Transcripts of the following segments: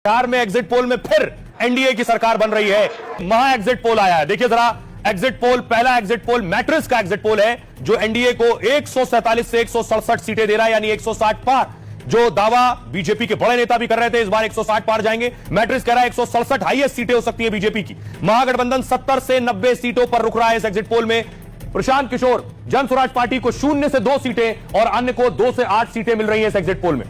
बिहार में exit poll में फिर एनडीए की सरकार बन रही है। महा एग्जिट पोल आया है, देखिए जरा एग्जिट पोल। पहला एग्जिट पोल मैट्रिक्स का एग्जिट पोल है जो एनडीए को 147 से 167 सीटें दे रहा है, यानी 160 पार। जो दावा बीजेपी के बड़े नेता भी कर रहे थे इस बार 160 पार जाएंगे, मैट्रिक्स कह रहा है 167 हाईएस्ट सीटें हो सकती है बीजेपी की। महागठबंधन 70 से 90 सीटों पर रुक रहा है इस एग्जिट पोल में। प्रशांत किशोर जन स्वराज पार्टी को 0 से 2 सीटें और अन्य को 2 से 8 सीटें मिल रही है इस एग्जिट पोल में।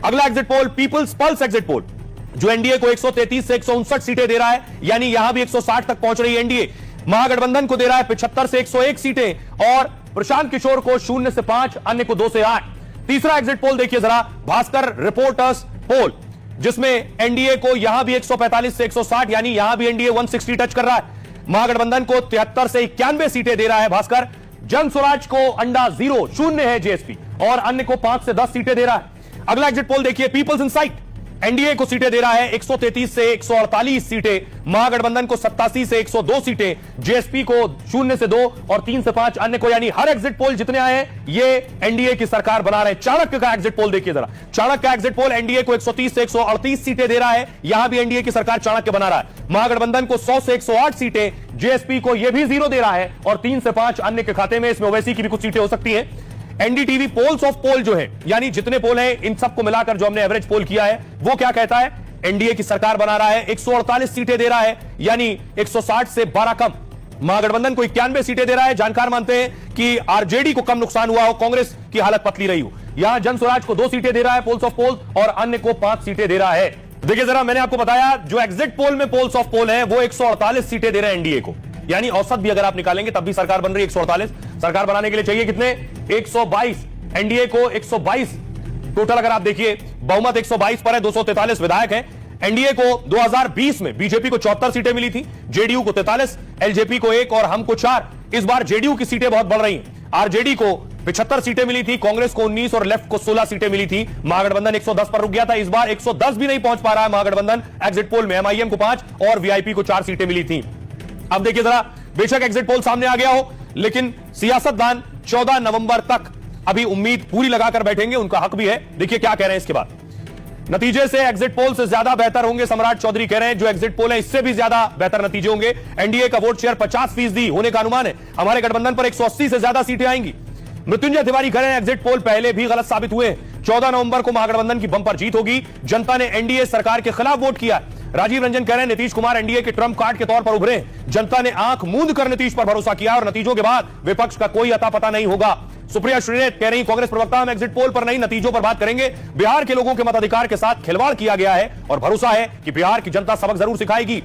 अगला exit poll people's pulse exit poll जो एनडीए को 133 से 159 सीटें दे रहा है, यानी यहां भी 160 तक पहुंच रही है एनडीए। महागठबंधन को दे रहा है 75 से 101 सीटें और प्रशांत किशोर को 0 से 5, अन्य को 2 से 8। तीसरा एग्जिट पोल देखिए जरा, भास्कर रिपोर्टर्स पोल, जिसमें एनडीए को यहां भी 145 से 160, यानी यहां भी एनडीए 160 टच कर रहा है। महागठबंधन को 73 से 91 सीटें दे रहा है भास्कर। जन स्वराज को अंडा 0 है जेएसपी और अन्य को 5 से 10 सीटें दे रहा है। अगला एग्जिट पोल देखिए पीपल्स इनसाइट, एनडीए को सीटें दे रहा है 133 से 148 सीटें, महागठबंधन को 87 से 102 सीटें, जेएसपी को 0 से 2 और 3 से 5 अन्य को, यानी हर एग्जिट पोल जितने आए हैं ये एनडीए की सरकार बना रहे हैं। चाणक्य का एग्जिट पोल देखिए जरा, चाणक्य का एग्जिट पोल एनडीए को 130 से 138 सीटें दे रहा है, यहां भी एनडीए की सरकार चाणक्य बना रहा है। महागठबंधन को 100 से 108 सीटें, जेएसपी को यह भी 0 दे रहा है और 3 से 5 अन्य के खाते में। इसमें ओवैसी की भी कुछ सीटें हो सकती हैं। एनडीटीवी पोल्स ऑफ पोल जो है, यानी जितने पोल हैं इन सबको मिलाकर जो हमने एवरेज पोल किया है, वो क्या कहता है? एनडीए की सरकार बना रहा है, 148 सीटें दे रहा है, यानी 160 से 12 कम। महागठबंधन को 91 सीटें दे रहा है। जानकार मानते हैं कि आरजेडी को कम नुकसान हुआ हो, कांग्रेस की हालत पतली रही हो। यहां जन स्वराज को 2 सीटें दे रहा है पोल्स ऑफ पोल और अन्य को 5 सीटें दे रहा है। देखिए जरा, मैंने आपको बताया जो एग्जिट पोल में पोल्स ऑफ पोल है वो 148 सीटें दे रहे हैं एनडीए को, यानी औसत भी अगर आप निकालेंगे तब भी सरकार बन रही है 148। सरकार बनाने के लिए चाहिए कितने? 122। एनडीए को 122 टोटल अगर आप देखिए, बहुमत 122 पर है, 243 विधायक हैं। एनडीए को 2020 में बीजेपी को 74 सीटें मिली थी, जेडीयू को 43, एलजेपी को 1 और हमको 4। इस बार जेडीयू की सीटें बहुत बढ़ रही हैं। आरजेडी को 75 सीटें मिली थी, कांग्रेस को 19 और लेफ्ट को 16 सीटें मिली थी। महागठबंधन 110 पर रुक गया था, इस बार 110 भी नहीं पहुंच पा रहा है महागठबंधन एग्जिट पोल में। एमआईएम को 5 और वीआईपी को 4 सीटें मिली थी। अब देखिए जरा, बेशक एग्जिट पोल सामने आ गया हो, लेकिन सियासतदान 14 नवंबर तक अभी उम्मीद पूरी लगाकर बैठेंगे, उनका हक भी है। देखिए क्या कह रहे हैं इसके बाद। नतीजे से एग्जिट पोल से ज्यादा बेहतर होंगे, सम्राट चौधरी कह रहे हैं। जो एग्जिट पोल है इससे भी ज्यादा बेहतर नतीजे होंगे। एनडीए का वोट शेयर 50% होने का अनुमान है। हमारे गठबंधन पर 180 से ज्यादा सीटें आएंगी। मृत्युंजय तिवारी कह रहे हैं एग्जिट पोल पहले भी गलत साबित हुए। 14 नवंबर को महागठबंधन की बंपर जीत होगी। जनता ने एनडीए सरकार के खिलाफ वोट किया। राजीव रंजन कह रहे हैं नीतीश कुमार एनडीए के ट्रम्प कार्ड के तौर पर उभरे। जनता ने आंख मूंद कर नीतीश पर भरोसा किया और नतीजों के बाद विपक्ष का कोई अता पता नहीं होगा। सुप्रिया श्रीनेत कह रही कांग्रेस प्रवक्ता हम एग्जिट पोल पर नहीं नतीजों पर बात करेंगे। बिहार के लोगों के मताधिकार के साथ खिलवाड़ किया गया है और भरोसा है कि बिहार की जनता सबक जरूर सिखाएगी।